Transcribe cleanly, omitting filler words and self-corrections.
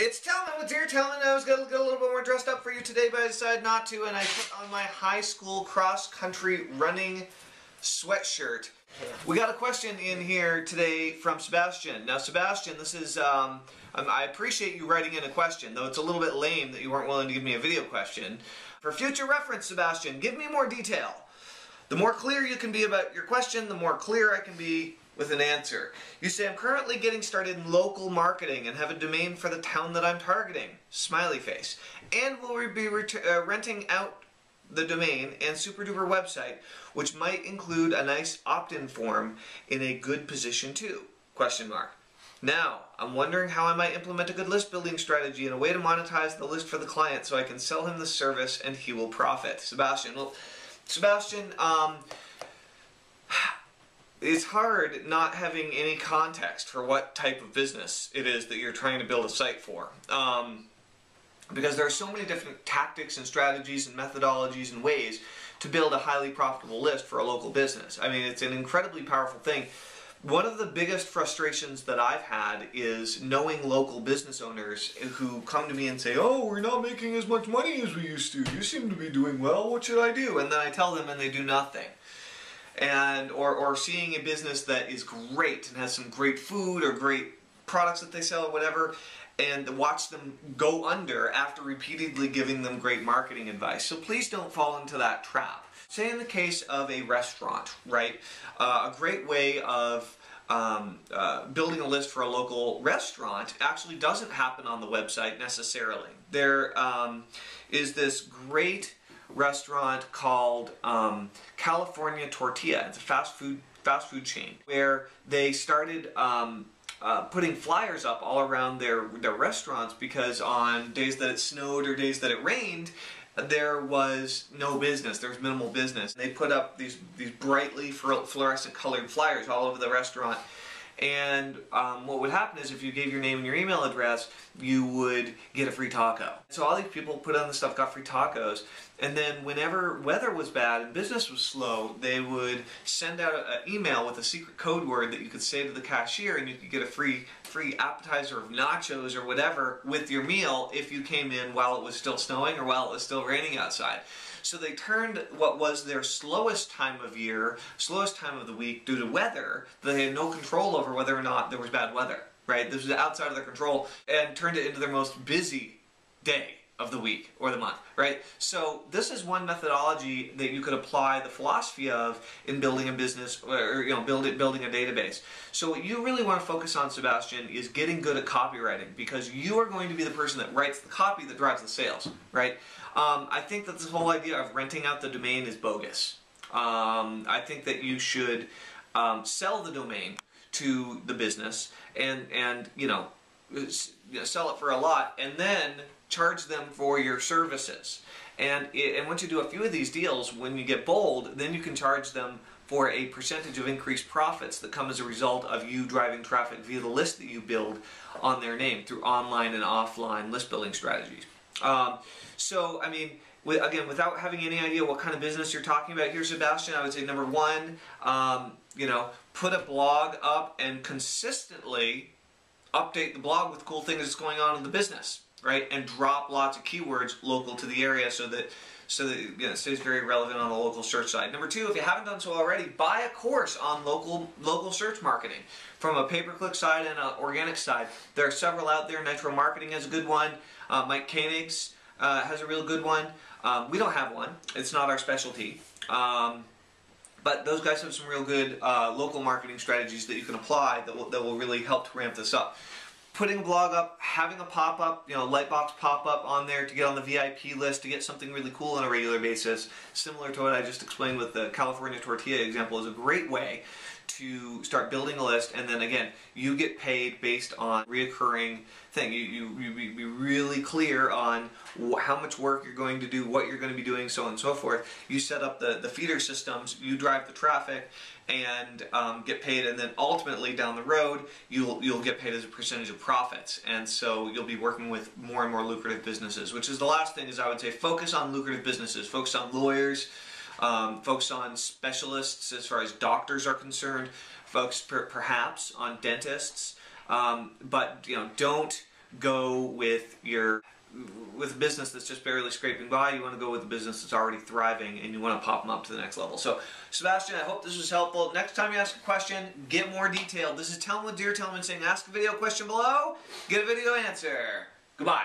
It's Talman with Dear Talman. I was going to get a little bit more dressed up for you today, but I decided not to, and I put on my high school cross-country running sweatshirt. We got a question in here today from Sebastian. Now, Sebastian, this is, I appreciate you writing in a question, though it's a little bit lame that you weren't willing to give me a video question. For future reference, Sebastian, give me more detail. The more clear you can be about your question, the more clear I can be with an answer. You say, I'm currently getting started in local marketing and have a domain for the town that I'm targeting. Smiley face. And will be renting out the domain and super duper website, which might include a nice opt-in form in a good position too? Question mark. Now, I'm wondering how I might implement a good list building strategy and a way to monetize the list for the client so I can sell him the service and he will profit. Sebastian, well, Sebastian, it's hard not having any context for what type of business it is that you're trying to build a site for. Because there are so many different tactics and strategies and methodologies and ways to build a highly profitable list for a local business. I mean, it's an incredibly powerful thing. One of the biggest frustrations that I've had is knowing local business owners who come to me and say, oh, we're not making as much money as we used to. You seem to be doing well. What should I do? And then I tell them and they do nothing. And or seeing a business that is great and has some great food or great products that they sell or whatever, and watch them go under after repeatedly giving them great marketing advice. So please don't fall into that trap. Say in the case of a restaurant, right? A great way of building a list for a local restaurant actually doesn't happen on the website necessarily. There is this great restaurant called California Tortilla. It's a fast food chain where they started putting flyers up all around their restaurants because on days that it snowed or days that it rained, there was no business. There was minimal business. They put up these brightly fluorescent colored flyers all over the restaurant. And what would happen is if you gave your name and your email address, you would get a free taco. So all these people put on the stuff, got free tacos, and then whenever weather was bad and business was slow, they would send out an email with a secret code word that you could say to the cashier, and you could get a free appetizer of nachos or whatever with your meal if you came in while it was still snowing or while it was still raining outside. So they turned what was their slowest time of year, slowest time of the week due to weather, that they had no control over whether or not there was bad weather, right? This was outside of their control, and turned it into their most busy day of the week or the month, right? So this is one methodology that you could apply the philosophy of in building a business or building a database. So what you really want to focus on, Sebastian, is getting good at copywriting, because you are going to be the person that writes the copy that drives the sales, right? I think that this whole idea of renting out the domain is bogus. I think that you should sell the domain to the business and sell it for a lot, and then charge them for your services. And once you do a few of these deals, when you get bold, then you can charge them for a percentage of increased profits that come as a result of you driving traffic via the list that you build on their name through online and offline list building strategies. So, I mean, again, without having any idea what kind of business you're talking about here, Sebastian, I would say number one, put a blog up and consistently update the blog with cool things that's going on in the business, right? And drop lots of keywords local to the area so that it stays very relevant on the local search side. Number two, if you haven't done so already, buy a course on local search marketing from a pay-per-click side and an organic side. There are several out there. Nitro Marketing has a good one. Mike Koenig's has a real good one. We don't have one. It's not our specialty. But those guys have some real good local marketing strategies that you can apply that will really help to ramp this up. Putting a blog up, having a pop-up, Lightbox pop-up on there to get on the VIP list, to get something really cool on a regular basis, similar to what I just explained with the California Tortilla example, is a great way to start building a list. And then again, you get paid based on reoccurring thing. You be really clear on how much work you're going to do, what you're going to be doing, so on and so forth. You set up the feeder systems, you drive the traffic, and get paid, and then ultimately down the road you'll get paid as a percentage of profits. And so you'll be working with more and more lucrative businesses, which is the last thing. Is I would say focus on lucrative businesses, focus on lawyers, focus on specialists as far as doctors are concerned, focus perhaps on dentists, but don't go with a business that's just barely scraping by. You want to go with a business that's already thriving, and you want to pop them up to the next level. So, Sebastian, I hope this was helpful. Next time you ask a question, get more detailed. This is Tellman with Dear Tellman saying, ask a video question below, get a video answer. Goodbye.